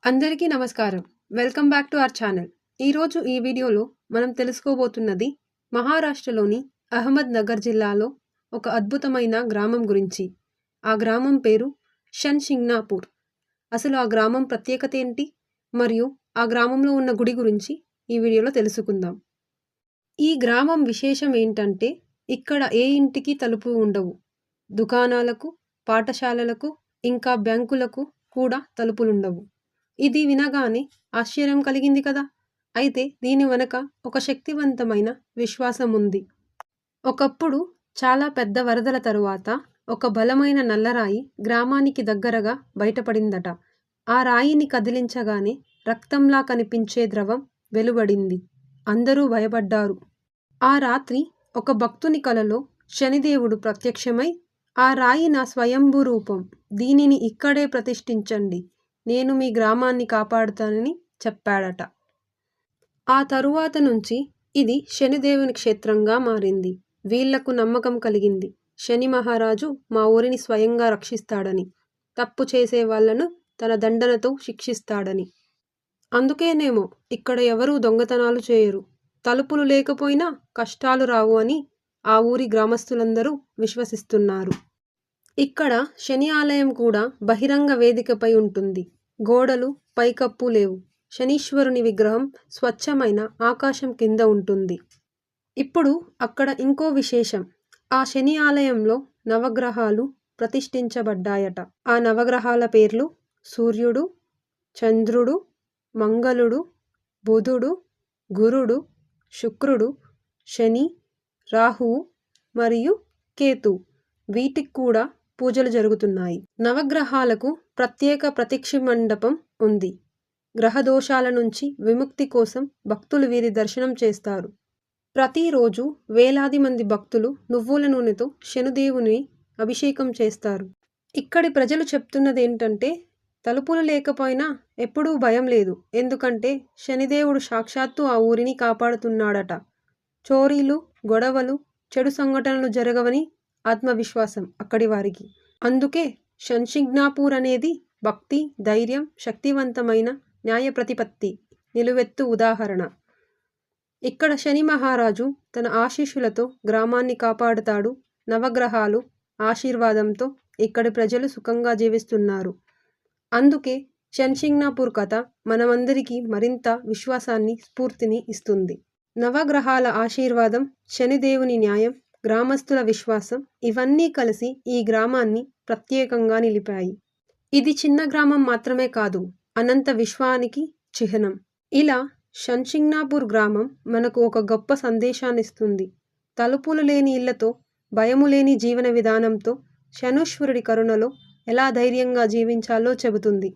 అందరికీ నమస్కారం. Welcome back to our channel. ఈరోజు ఈ వీడియోలో మనం తెలుసుకోబోతున్నది మహారాష్ట్రలోని అహ్మద్ నగర్ జిల్లాలో ఒక అద్భుతమైన గ్రామం గురించి. ఆ గ్రామం పేరు షన్షింగ్నాపూర్. అసలు ఆ గ్రామం ప్రత్యేకత ఏంటి, మరియు ఆ గ్రామంలో ఉన్న గుడి గురించి ఈ వీడియోలో తెలుసుకుందాం. ఈ గ్రామం విశేషం ఏంటంటే ఇక్కడ ఏ ఇంటికి తలుపు ఉండవు. దుకాణాలకు, పాఠశాలలకు, ఇంకా బ్యాంకులకు కూడా తలుపులుండవు. ఇది వినగానే ఆశ్చర్యం కలిగింది కదా. అయితే దీని వెనక ఒక శక్తివంతమైన విశ్వాసం ఉంది. ఒకప్పుడు చాలా పెద్ద వరదల తరువాత ఒక బలమైన నల్లరాయి గ్రామానికి దగ్గరగా బయటపడిందట. ఆ రాయిని కదిలించగానే రక్తంలా కనిపించే ద్రవం వెలువడింది. అందరూ భయపడ్డారు. ఆ రాత్రి ఒక భక్తుని కలలో శనిదేవుడు ప్రత్యక్షమై, ఆ రాయి నా స్వయంభూ రూపం, దీనిని ఇక్కడే ప్రతిష్ఠించండి, నేను మీ గ్రామాన్ని కాపాడుతానని చెప్పాడట. ఆ తరువాత నుంచి ఇది శనిదేవుని క్షేత్రంగా మారింది. వీళ్లకు నమ్మకం కలిగింది, శని మహారాజు మా ఊరిని స్వయంగా రక్షిస్తాడని, తప్పు చేసే వాళ్లను తన దండనతో శిక్షిస్తాడని. అందుకేనేమో ఇక్కడ ఎవరూ దొంగతనాలు చేయరు, తలుపులు లేకపోయినా కష్టాలు రావు అని ఆ ఊరి గ్రామస్తులందరూ విశ్వసిస్తున్నారు. ఇక్కడ శని ఆలయం కూడా బహిరంగ వేదికపై ఉంటుంది. గోడలు, పైకప్పు లేవు. శనీశ్వరుని విగ్రహం స్వచ్ఛమైన ఆకాశం కింద ఉంటుంది. ఇప్పుడు అక్కడ ఇంకో విశేషం. ఆ శని ఆలయంలో నవగ్రహాలు ప్రతిష్ఠించబడ్డాయట. ఆ నవగ్రహాల పేర్లు సూర్యుడు, చంద్రుడు, మంగళుడు, బుధుడు, గురుడు, శుక్రుడు, శని, రాహువు మరియు కేతు. వీటికి కూడా పూజలు జరుగుతున్నాయి. నవగ్రహాలకు ప్రత్యేక ప్రతిక్ష మండపం ఉంది. గ్రహదోషాల నుంచి విముక్తి కోసం భక్తులు వీరి దర్శనం చేస్తారు. ప్రతిరోజు వేలాది మంది భక్తులు నువ్వుల నూనెతో శనిదేవుని అభిషేకం చేస్తారు. ఇక్కడి ప్రజలు చెప్తున్నది ఏంటంటే, తలుపులు లేకపోయినా ఎప్పుడూ భయం లేదు, ఎందుకంటే శనిదేవుడు సాక్షాత్తు ఆ ఊరిని కాపాడుతున్నాడట. చోరీలు, గొడవలు, చెడు సంఘటనలు జరగవని ఆత్మవిశ్వాసం అక్కడి వారికి. అందుకే షన్షింగ్నాపూర్ అనేది భక్తి, ధైర్యం, శక్తివంతమైన న్యాయ ప్రతిపత్తి నిలువెత్తు ఉదాహరణ. ఇక్కడ శని మహారాజు తన ఆశీస్సులతో గ్రామాన్ని కాపాడుతాడు. నవగ్రహాలు ఆశీర్వాదంతో ఇక్కడి ప్రజలు సుఖంగా జీవిస్తున్నారు. అందుకే షన్షింగ్నాపూర్ కథ మనమందరికీ మరింత విశ్వాసాన్ని, స్ఫూర్తిని ఇస్తుంది. నవగ్రహాల ఆశీర్వాదం, శనిదేవుని న్యాయం, గ్రామస్తుల విశ్వాసం ఇవన్నీ కలిసి ఈ గ్రామాన్ని ప్రత్యేకంగా నిలిపాయి. ఇది చిన్న గ్రామం మాత్రమే కాదు, అనంత విశ్వానికి చిహ్నం. ఇలా షన్షింగ్నాపూర్ గ్రామం మనకు ఒక గొప్ప సందేశాన్నిస్తుంది. తలుపులు లేని ఇళ్లతో, భయము లేని జీవన విధానంతో, శనీశ్వరుడి కరుణలో ఎలా ధైర్యంగా జీవించాలో చెబుతుంది.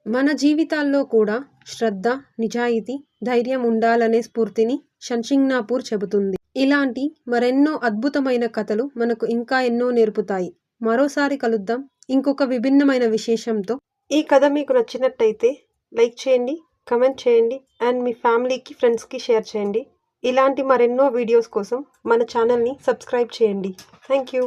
మన జీవితాల్లో కూడా శ్రద్ధ, నిజాయితీ, ధైర్యం ఉండాలనే స్ఫూర్తిని షన్షింగ్నాపూర్ చెబుతుంది. ఇలాంటి మరెన్నో అద్భుతమైన కథలు మనకు ఇంకా ఎన్నో నేర్పుతాయి. మరోసారి కలుద్దాం ఇంకొక విభిన్నమైన విశేషంతో. ఈ కథ మీకు నచ్చినట్టయితే లైక్ చేయండి, కమెంట్ చేయండి, అండ్ మీ ఫ్యామిలీకి, ఫ్రెండ్స్కి షేర్ చేయండి. ఇలాంటి మరెన్నో వీడియోస్ కోసం మన ఛానల్ని సబ్స్క్రైబ్ చేయండి. Thank you.